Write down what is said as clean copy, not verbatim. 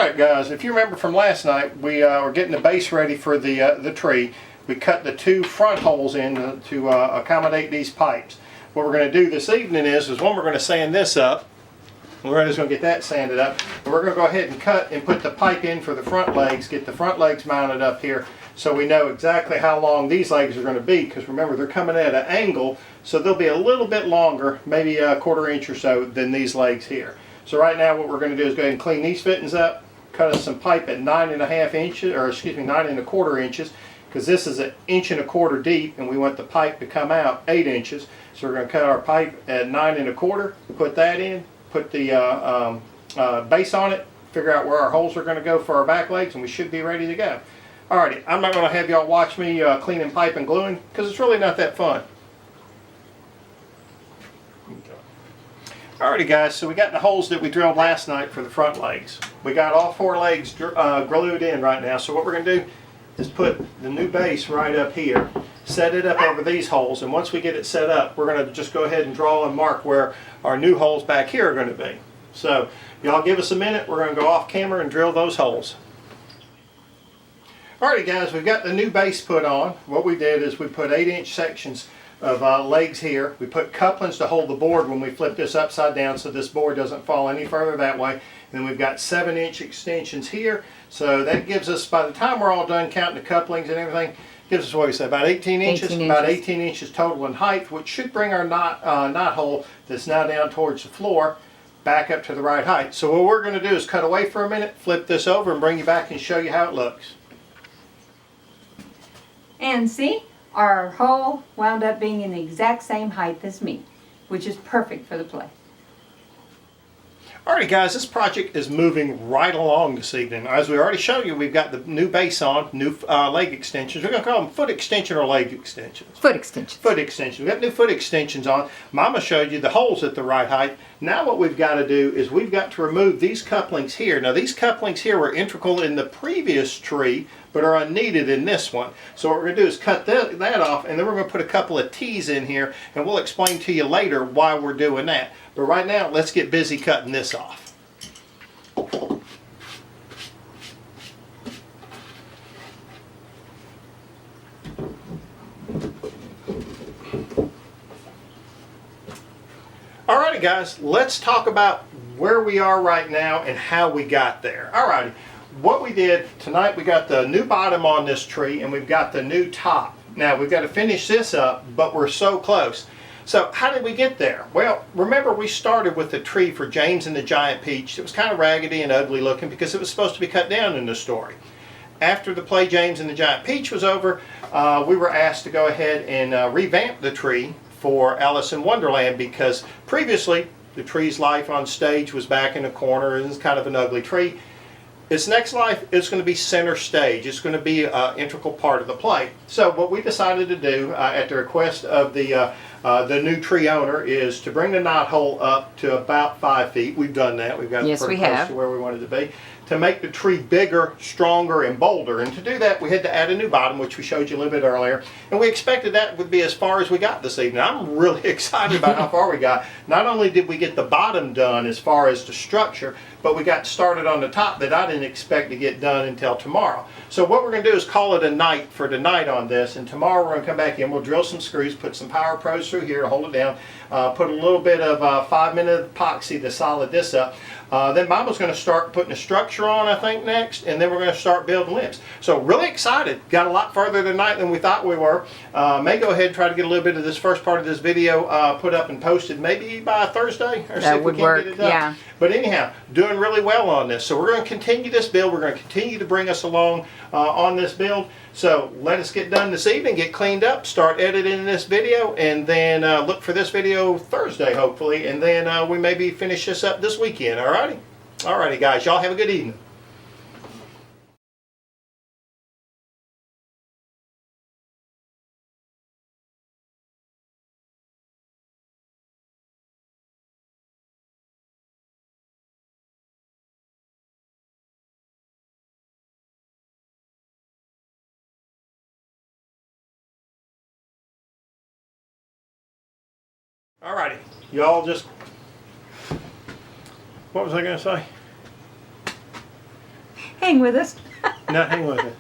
Alright guys, if you remember from last night, we were getting the base ready for the tree. We cut the two front holes in to accommodate these pipes. What we're going to do this evening is one, we're going to sand this up. We're just going to get that sanded up. And we're going to go ahead and cut and put the pipe in for the front legs, get the front legs mounted up here so we know exactly how long these legs are going to be, because remember they're coming at an angle, so they'll be a little bit longer, maybe a 1/4 inch or so than these legs here. So right now what we're going to do is go ahead and clean these fittings up, cut us some pipe at 9.5 inches, or excuse me, 9.25 inches, because this is 1.25 inches deep and we want the pipe to come out 8 inches. So we're going to cut our pipe at 9.25, put that in, put the base on it, figure out where our holes are going to go for our back legs, and we should be ready to go. Alrighty, I'm not going to have y'all watch me cleaning pipe and gluing, because it's really not that fun. Alrighty guys, so we got the holes that we drilled last night for the front legs. We got all 4 legs glued in right now, so what we're going to do is put the new base right up here, set it up over these holes, and once we get it set up, we're going to just go ahead and draw and mark where our new holes back here are going to be. So y'all give us a minute, we're going to go off camera and drill those holes. Alrighty guys, we've got the new base put on. What we did is we put 8-inch sections of legs here. We put couplings to hold the board when we flip this upside down so this board doesn't fall any further that way. And then we've got 7-inch extensions here. So that gives us, by the time we're all done counting the couplings and everything, gives us, what do you say, about 18 inches? 18 inches. About 18 inches total in height, which should bring our knot hole that's now down towards the floor back up to the right height. So what we're going to do is cut away for a minute, flip this over, and bring you back and show you how it looks. And see, our hole wound up being in the exact same height as me, which is perfect for the play. Alright guys, this project is moving right along this evening. As we already showed you, we've got the new base on, new leg extensions. We're going to call them foot extension or leg extensions. Foot extensions. Foot extensions. We've got new foot extensions on. Mama showed you the holes at the right height. Now what we've got to do is we've got to remove these couplings here. Now these couplings here were integral in the previous tree, but are unneeded in this one. So what we're going to do is cut that off, and then we're going to put a couple of T's in here, and we'll explain to you later why we're doing that. But right now, let's get busy cutting this off. Alrighty guys, let's talk about where we are right now and how we got there. Alrighty, what we did tonight, we got the new bottom on this tree and we've got the new top. Now we've got to finish this up, but we're so close. So how did we get there? Well, remember we started with the tree for James and the Giant Peach. It was kind of raggedy and ugly looking because it was supposed to be cut down in the story. After the play James and the Giant Peach was over, we were asked to go ahead and revamp the tree for Alice in Wonderland, because previously the tree's life on stage was back in the corner and it's kind of an ugly tree. Its next life is going to be center stage. It's going to be an integral part of the play. So what we decided to do at the request of the new tree owner is to bring the knot hole up to about 5 feet. We've done that. We've got it pretty close to where we wanted to be. To make the tree bigger, stronger, and bolder. And to do that, we had to add a new bottom, which we showed you a little bit earlier. And we expected that would be as far as we got this evening. I'm really excited about how far we got. Not only did we get the bottom done as far as the structure, but we got started on the top that I didn't expect to get done until tomorrow. So what we're going to do is call it a night for tonight on this, and tomorrow we're going to come back in, we'll drill some screws, put some Power Pros through here to hold it down, put a little bit of 5-minute epoxy to solid this up. Then Mama's going to start putting a structure on, I think, next, and then we're going to start building limbs. So really excited. Got a lot further tonight than we thought we were. May go ahead and try to get a little bit of this first part of this video put up and posted maybe by Thursday, or see if we can get it done. Yeah. But anyhow, doing really well on this. So we're going to continue this build. We're going to continue to bring us along on this build. So let us get done this evening, get cleaned up, start editing this video, and then look for this video Thursday, hopefully, and then we maybe finish this up this weekend. Alrighty? Alrighty, guys. Y'all have a good evening. Alrighty, y'all just, what was I going to say? hang with us. No, hang with it.